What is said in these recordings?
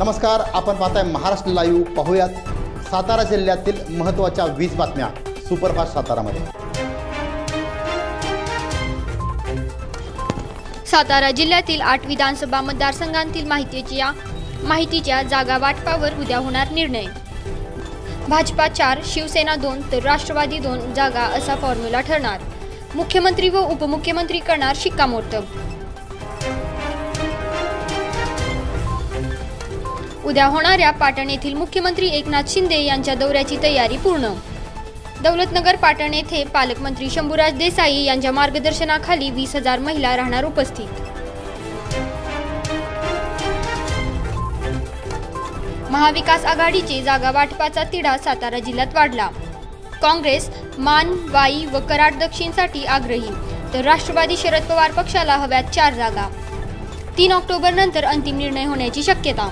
नमस्कार, आपण पाहताय महाराष्ट्र लाईव्ह. पाहूयात सातारा जिल्ह्यातील महत्त्वाच्या 20 बातम्या सुपरफास्ट सातारामध्ये. सातारा जिल्ह्यातील 8 विधानसभा मतदारसंघांतील माहितीच्या जागा वाटपावर उद्या होणार निर्णय. भाजपा 4, शिवसेना 2 तर राष्ट्रवादी 2 जागा असा फॉर्म्युला ठरणार. मुख्यमंत्री व उपमुख्यमंत्री करणार शिक्कामोर्तब. उद्या होणाऱ्या पाटण येथील मुख्यमंत्री एकनाथ शिंदे यांच्या दौऱ्याची तयारी पूर्ण. दौलतनगर पाटण येथे पालकमंत्री शंभूराज देसाई यांच्या मार्गदर्शनाखाली 20,000 महिला राहणार उपस्थित. महाविकास आघाडीचे जागा वाटपाचा तिढा सातारा जिल्ह्यात वाढला. काँग्रेस मान, वाई व कराड दक्षिणसाठी आग्रही, तर राष्ट्रवादी शरद पवार पक्षाला हव्यात 4 जागा. 3 ऑक्टोबर नंतर अंतिम निर्णय होण्याची शक्यता.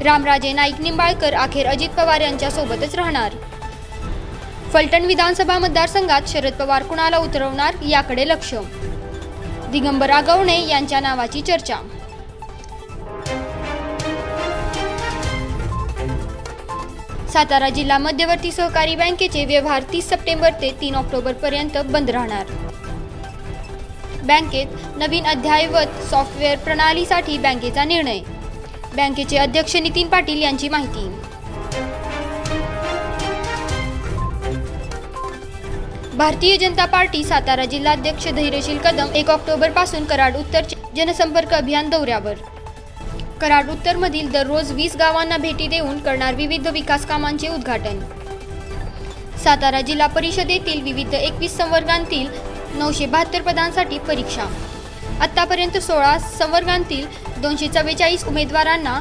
रामराजे नाईक निंबाळकर अखेर अजित पवार यांच्या सोबतच राहणार. फलटण विधानसभा मतदारसंघात शरद पवार कुणाला उतरवणार याकडे लक्ष. दिगंबर आगवणे यांच्या नावाची चर्चा. सातारा जिल्हा मध्यवर्ती सहकारी बँकेचे व्यवहार 30 सप्टेंबर ते 3 ऑक्टोबर पर्यंत बंद राहणार. बँकेत नवीन अद्ययावत सॉफ्टवेअर प्रणालीसाठी बँकेचा निर्णय. बँकेचे अध्यक्ष नितीन पाटील यांची माहिती. भारतीय जनता पार्टी सातारा जिल्हाध्यक्ष धैर्यशील कदम 1 ऑक्टोबर पासून कराड उत्तर जनसंपर्क अभियान दौऱ्यावर. कराड उत्तर मधील दररोज 20 गावांना भेटी देऊन करणार विविध विकास कामांचे उद्घाटन. सातारा जिल्हा परिषदेतील विविध 21 संवर्गांतील 972 पदांसाठी परीक्षा. आतापर्यंत 16 संवर्गांतील 244 उमेदवारांना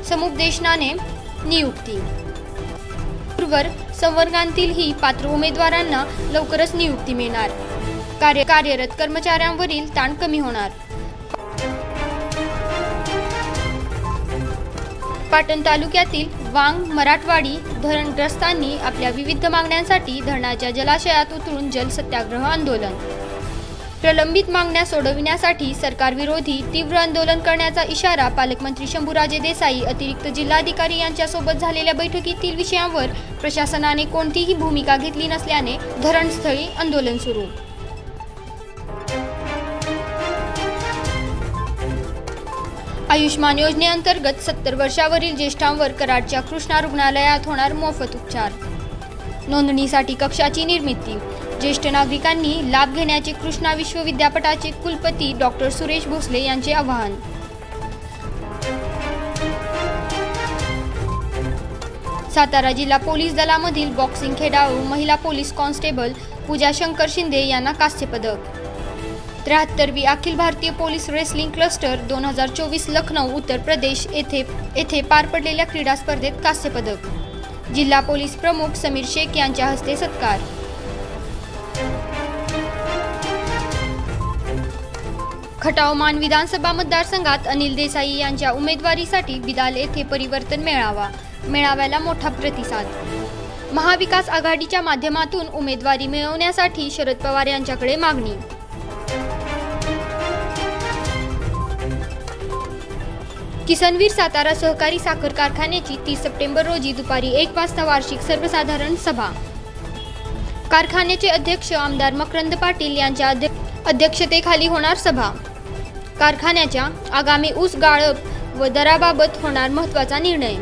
समुपदेशनाने नियुक्ती. संवर्गांतीलही पात्र उमेदवारांना लवकरच नियुक्ती मिळणार. कार्यरत कर्मचाऱ्यांवरील ताण कमी होणार. पाटण तालुक्यातील वांग मराठवाडी धरणग्रस्तांनी आपल्या विविध मागण्यांसाठी धरणाच्या जलाशयात उतरून जल सत्याग्रह आंदोलन. प्रलंबित मागण्या सोडविण्यासाठी सरकारविरोधी तीव्र आंदोलन करण्याचा इशारा पालकमंत्री शंभूराजे देसाई. अतिरिक्त जिल्हाधिकारी यांच्यासोबत झालेल्या बैठकीतील विषयांवर प्रशासनाने कोणतीही भूमिका घेतली नसल्याने धरणस्थळी आंदोलन सुरू. आयुष्मान योजनेअंतर्गत 70 वर्षावरील ज्येष्ठांवर कराडच्या कृष्णा रुग्णालयात होणार मोफत उपचार. नोंदणीसाठी कक्षाची निर्मिती. ज्येष्ठ नागरिकांनी लाभ घेण्याचे कृष्णा विश्वविद्यापीठाचे कुलपती डॉक्टर सुरेश भोसले यांचे आवाहन. सातारा जिल्हा पोलीस दलामधील बॉक्सिंग खेळाडू महिला पोलीस कॉन्स्टेबल पूजा शंकर शिंदे यांना कांस्य पदक. 73वी Akhil Bharatiya police wrestling cluster 2024 Lucknow Uttar Pradesh येथे पार पडलेल्या क्रीडा स्पर्धेत कांस्य पदक. जिल्हा पोलीस प्रमुख समीर शेख यांच्या हस्ते सत्कार. खटाव मान विधानसभा मतदारसंघात अनिल देसाई यांच्या उमेदवारीसाठी बिदाल येथे परिवर्तन मेळाव्याला मोठा प्रतिसाद. महाविकास आघाडीच्या माध्यमातून उमेदवारी मिळवण्यासाठी शरद पवार यांच्याकडे मागणी. किसनवीर सातारा सहकारी साखर कारखान्याची 30 सप्टेंबर रोजी दुपारी 1 वाजता वार्षिक सर्वसाधारण सभा. कारखान्याचे अध्यक्ष आमदार मकरंद पाटील यांच्या अध्यक्षतेखाली होणार सभा. कारखान्याच्या आगामी ऊस गाळप व दराबाबत होणार महत्त्वाचा निर्णय.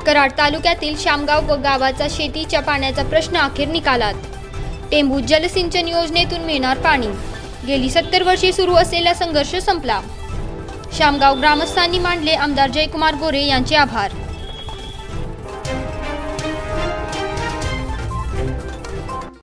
कराड तालुक्यातील शामगाव व गावाचा शेतीच्या पाण्याचा प्रश्न अखेर निकालात. टेंभू जलसिंचन योजनेतून मिळणार पाणी. गेली 70 वर्षे सुरू असलेला संघर्ष संपला. शामगाव ग्रामस्थांनी मानले आमदार जयकुमार गोरे यांचे आभार.